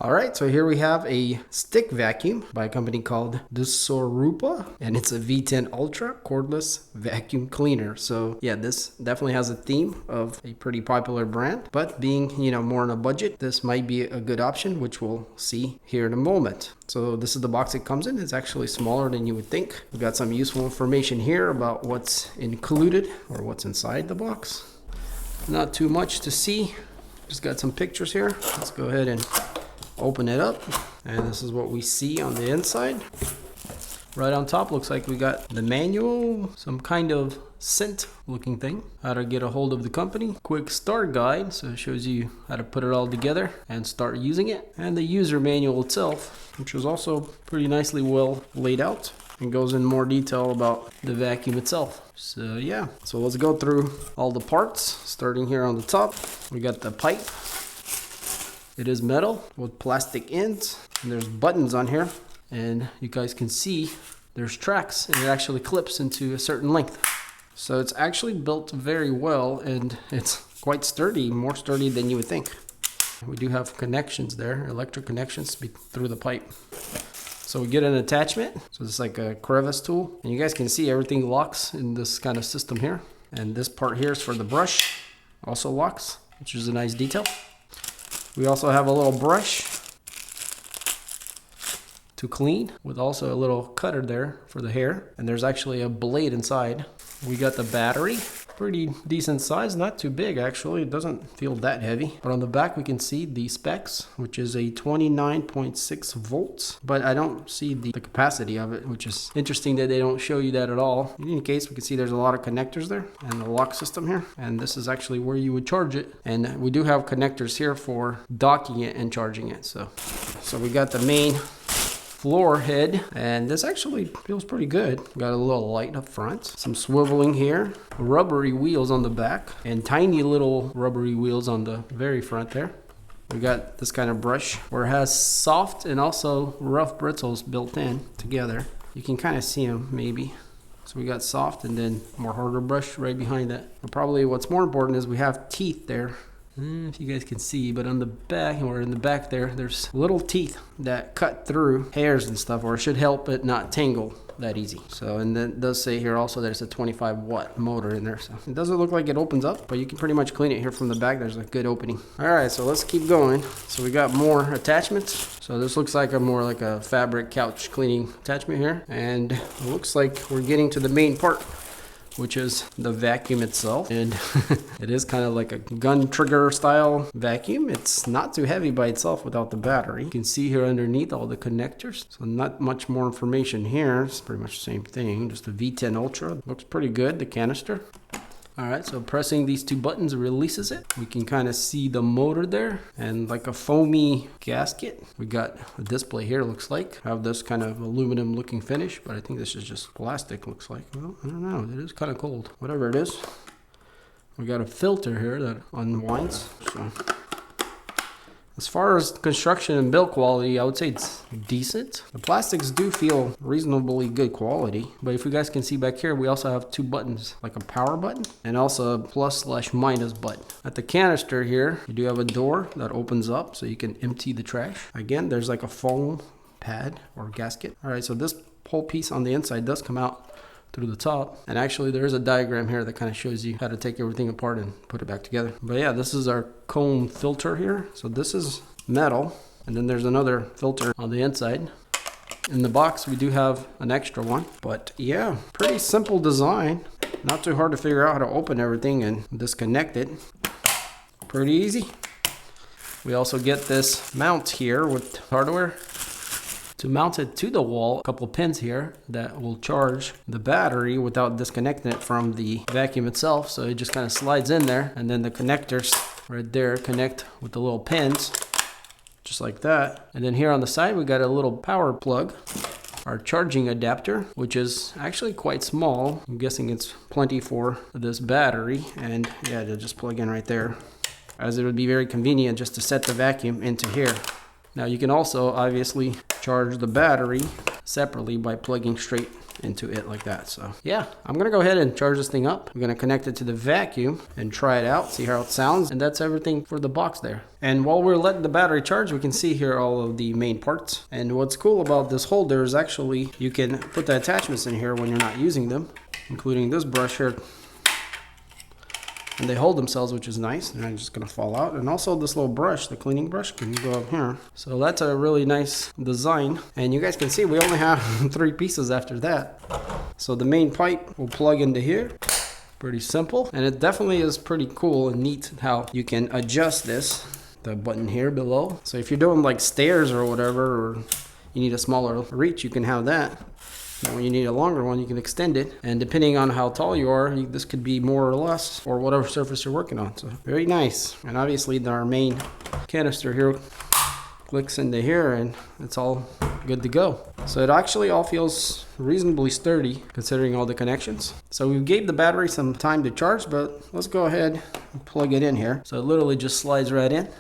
All right, so here we have a stick vacuum by a company called Dsorupa, and it's a V10 Ultra cordless vacuum cleaner. So yeah, this definitely has a theme of a pretty popular brand, but being, you know, more on a budget, this might be a good option, which we'll see here in a moment. So this is the box it comes in. It's actually smaller than you would think. We've got some useful information here about what's included or what's inside the box. Not too much to see. Just got some pictures here. Let's go ahead and open it up, and this is what we see on the inside. Right on top looks like we got the manual, some kind of scent looking thing, how to get a hold of the company, quick start guide, so it shows you how to put it all together and start using it, and the user manual itself, which is also pretty nicely well laid out and goes in more detail about the vacuum itself. So yeah, so let's go through all the parts, starting here on the top. We got the pipe. It is metal with plastic ends, and there's buttons on here, and you guys can see there's tracks, and it actually clips into a certain length. So it's actually built very well, and it's quite sturdy, more sturdy than you would think. We do have connections there, electric connections through the pipe. So we get an attachment, so it's like a crevice tool, and you guys can see everything locks in this kind of system here. And this part here is for the brush, also locks, which is a nice detail. We also have a little brush to clean with also a little cutter there for the hair. And there's actually a blade inside. We got the battery, pretty decent size, not too big actually. It doesn't feel that heavy. But on the back we can see the specs, which is a 29.6 volts. But I don't see the capacity of it, which is interesting that they don't show you that at all. In any case, we can see there's a lot of connectors there and the lock system here. And this is actually where you would charge it. And we do have connectors here for docking it and charging it. So we got the main floor head, and this actually feels pretty good. Got a little light up front, some swiveling here, rubbery wheels on the back, and tiny little rubbery wheels on the very front there. We got this kind of brush where it has soft and also rough bristles built in together. You can kind of see them maybe. So we got soft and then more harder brush right behind that. But probably what's more important is we have teeth there. If you guys can see, but on the back, or in the back there, there's little teeth that cut through hairs and stuff, or it should help it not tangle that easy. So, and then it does say here also there's a 25 watt motor in there. So it doesn't look like it opens up, but you can pretty much clean it here from the back. There's a good opening. All right, so let's keep going. So we got more attachments. So this looks like more like a fabric couch cleaning attachment here. And it looks like we're getting to the main part, which is the vacuum itself. And it is kind of like a gun trigger style vacuum. It's not too heavy by itself without the battery. You can see here underneath all the connectors. So not much more information here. It's pretty much the same thing, just a V10 Ultra. Looks pretty good, the canister. All right, so pressing these two buttons releases it. We can kind of see the motor there and like a foamy gasket. We got a display here, looks like. Have this kind of aluminum looking finish, but I think this is just plastic, looks like. Well, I don't know, it is kind of cold. Whatever it is. We got a filter here that unwinds. So as far as construction and build quality, I would say it's decent. The plastics do feel reasonably good quality, but if you guys can see back here, we also have two buttons, like a power button and also a plus/minus button. At the canister here, you do have a door that opens up so you can empty the trash. Again, there's like a foam pad or gasket. All right, so this whole piece on the inside does come out through the top, and actually there is a diagram here that kind of shows you how to take everything apart and put it back together. But yeah, this is our comb filter here. So this is metal, and then there's another filter on the inside. In the box we do have an extra one, but yeah, pretty simple design. Not too hard to figure out how to open everything and disconnect it. Pretty easy. We also get this mount here with hardware to mount it to the wall. A couple pins here that will charge the battery without disconnecting it from the vacuum itself. So it just kind of slides in there, and then the connectors right there connect with the little pins, just like that. And then here on the side we got a little power plug, our charging adapter, which is actually quite small. I'm guessing it's plenty for this battery, and yeah, they'll just plug in right there, as it would be very convenient just to set the vacuum into here. Now you can also obviously charge the battery separately by plugging straight into it like that. So yeah, I'm gonna go ahead and charge this thing up. I'm gonna connect it to the vacuum and try it out, see how it sounds, and that's everything for the box there. And while we're letting the battery charge, we can see here all of the main parts. And what's cool about this holder is actually you can put the attachments in here when you're not using them, including this brush here. And they hold themselves, which is nice. They're not just gonna fall out. And also this little brush, the cleaning brush, can go up here. So that's a really nice design. And you guys can see we only have 3 pieces after that. So the main pipe will plug into here. Pretty simple. And it definitely is pretty cool and neat how you can adjust this, the button here below. So if you're doing like stairs or whatever, or you need a smaller reach, you can have that. Now when you need a longer one, you can extend it, and depending on how tall you are, this could be more or less, or whatever surface you're working on. So very nice. And obviously our main canister here clicks into here, and it's all good to go. So it actually all feels reasonably sturdy considering all the connections. So we gave the battery some time to charge, but let's go ahead and plug it in here. So it literally just slides right in,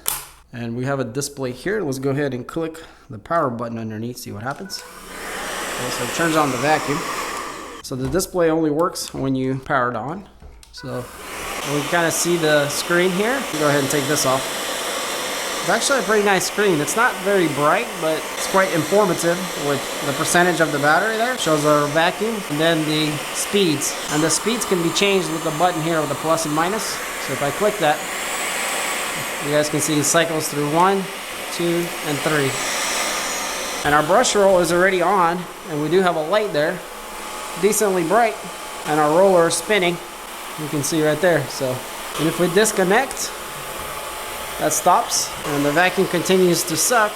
and we have a display here. Let's go ahead and click the power button underneath, see what happens. Okay, so it turns on the vacuum. So the display only works when you power it on. So we kind of see the screen here. Go ahead and take this off. It's actually a pretty nice screen. It's not very bright, but it's quite informative with the percentage of the battery there. It shows our vacuum and then the speeds. And the speeds can be changed with the button here with the plus and minus. So if I click that, you guys can see it cycles through 1, 2, and 3. And our brush roll is already on, and we do have a light there, decently bright, and our roller is spinning. You can see right there. So, and if we disconnect, that stops, and the vacuum continues to suck.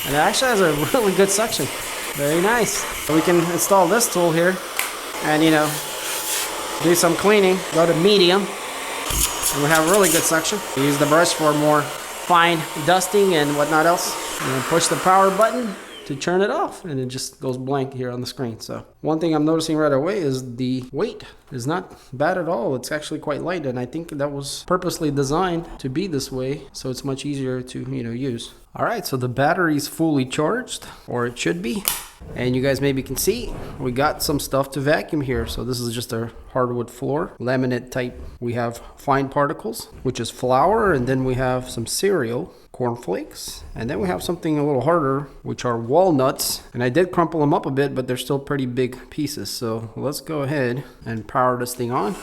And it actually has a really good suction. Very nice. So we can install this tool here, and do some cleaning. Go to medium, and we have really good suction. We use the brush for more fine dusting and whatnot else. And then push the power button to turn it off, and it just goes blank here on the screen. So one thing I'm noticing right away is the weight is not bad at all. It's actually quite light, and I think that was purposely designed to be this way, so it's much easier to use. All right, so the battery's fully charged, or it should be. And you guys maybe can see we got some stuff to vacuum here. So this is just our hardwood floor, laminate type. We have fine particles, which is flour, and then we have some cereal, cornflakes, and then we have something a little harder, which are walnuts. And I did crumple them up a bit, but they're still pretty big pieces. So let's go ahead and power this thing on.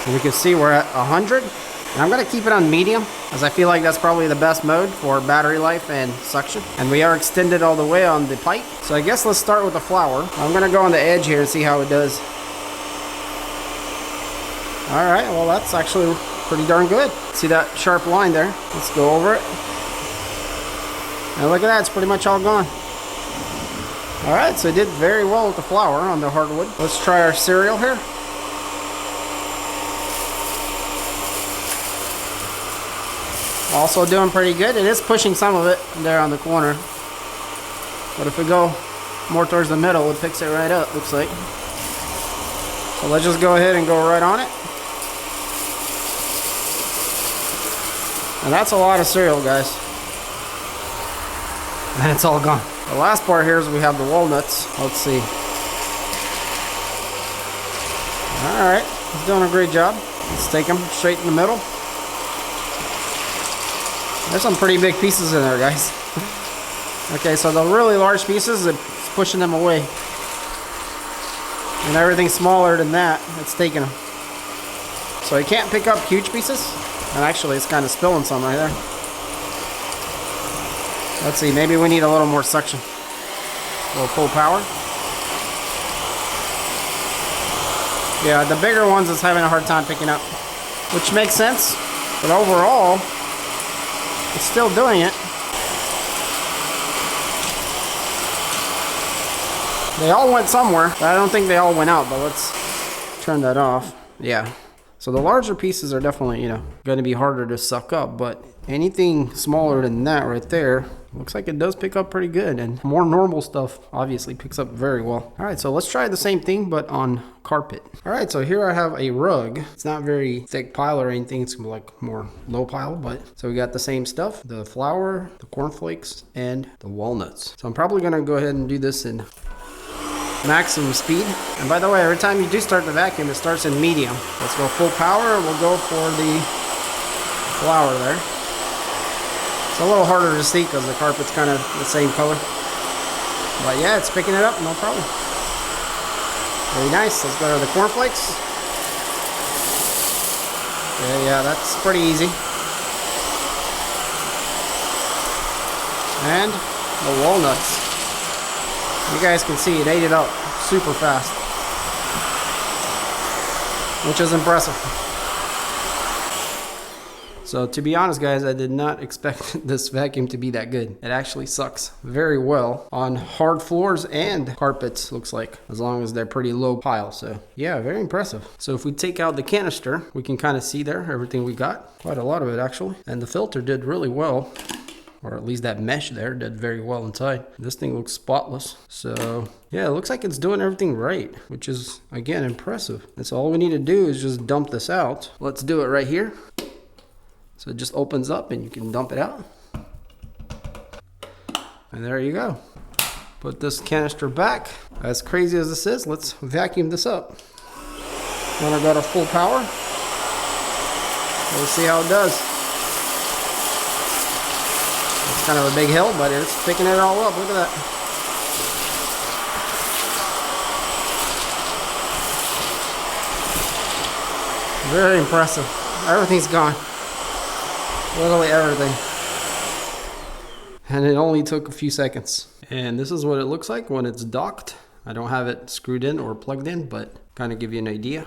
And we can see we're at 100. And I'm gonna keep it on medium, as I feel like that's probably the best mode for battery life and suction. And we are extended all the way on the pipe. So I guess let's start with the flour. I'm gonna go on the edge here and see how it does. All right, well that's actually pretty darn good. See that sharp line there? Let's go over it. And look at that, it's pretty much all gone. All right, so it did very well with the flour on the hardwood. Let's try our cereal here. Also doing pretty good. It is pushing some of it there on the corner. But if we go more towards the middle, it picks it right up, looks like. So let's just go ahead and go right on it. And that's a lot of cereal, guys. And it's all gone. The last part here is we have the walnuts. Let's see. Alright, he's doing a great job. Let's take them straight in the middle. There's some pretty big pieces in there, guys. Okay, so the really large pieces, it's pushing them away. And everything smaller than that, it's taking them. So you can't pick up huge pieces. And actually, it's kind of spilling some right there. Let's see, maybe we need a little more suction. A little full power. Yeah, the bigger ones is having a hard time picking up, which makes sense. But overall, it's still doing it. They all went somewhere, but I don't think they all went out, but let's turn that off. Yeah. So the larger pieces are definitely, going to be harder to suck up, but anything smaller than that right there, looks like it does pick up pretty good, and more normal stuff obviously picks up very well. All right, so let's try the same thing, but on carpet. All right, so here I have a rug. It's not very thick pile or anything. It's like more low pile, but so we got the same stuff, the flour, the cornflakes, and the walnuts. So I'm probably gonna go ahead and do this in maximum speed. And by the way, every time you do start the vacuum, it starts in medium. Let's go full power. We'll go for the flower there. It's a little harder to see because the carpet's kind of the same color. But yeah, it's picking it up, no problem. Very nice. Let's go to the cornflakes. Yeah, that's pretty easy. And the walnuts. You guys can see it ate it up super fast, which is impressive. So to be honest, guys, I did not expect this vacuum to be that good. It actually sucks very well on hard floors and carpets, looks like, as long as they're pretty low pile. So yeah, very impressive. So if we take out the canister, we can kind of see there everything we got. Quite a lot of it actually. And the filter did really well. Or at least that mesh there did very well inside. This thing looks spotless. So yeah, it looks like it's doing everything right, which is, again, impressive. And so all we need to do is just dump this out. Let's do it right here. So it just opens up and you can dump it out. And there you go. Put this canister back. As crazy as this is, let's vacuum this up. When I go to full power, we'll see how it does. It's kind of a big hill, but it's picking it all up. Look at that. Very impressive. Everything's gone. Literally everything. And it only took a few seconds. And this is what it looks like when it's docked. I don't have it screwed in or plugged in, but kind of give you an idea.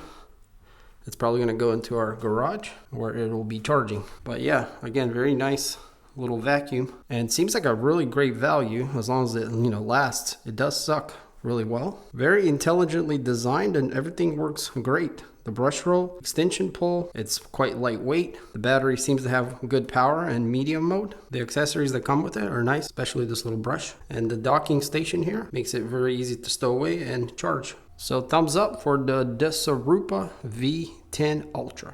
It's probably going to go into our garage where it will be charging. But yeah, again, very nice little vacuum, and seems like a really great value as long as it lasts. It does suck really well. Very intelligently designed, and everything works great. The brush roll, extension pull, it's quite lightweight. The battery seems to have good power and medium mode. The accessories that come with it are nice, especially this little brush. And the docking station here makes it very easy to stow away and charge. So thumbs up for the Dsorupa V10 Ultra.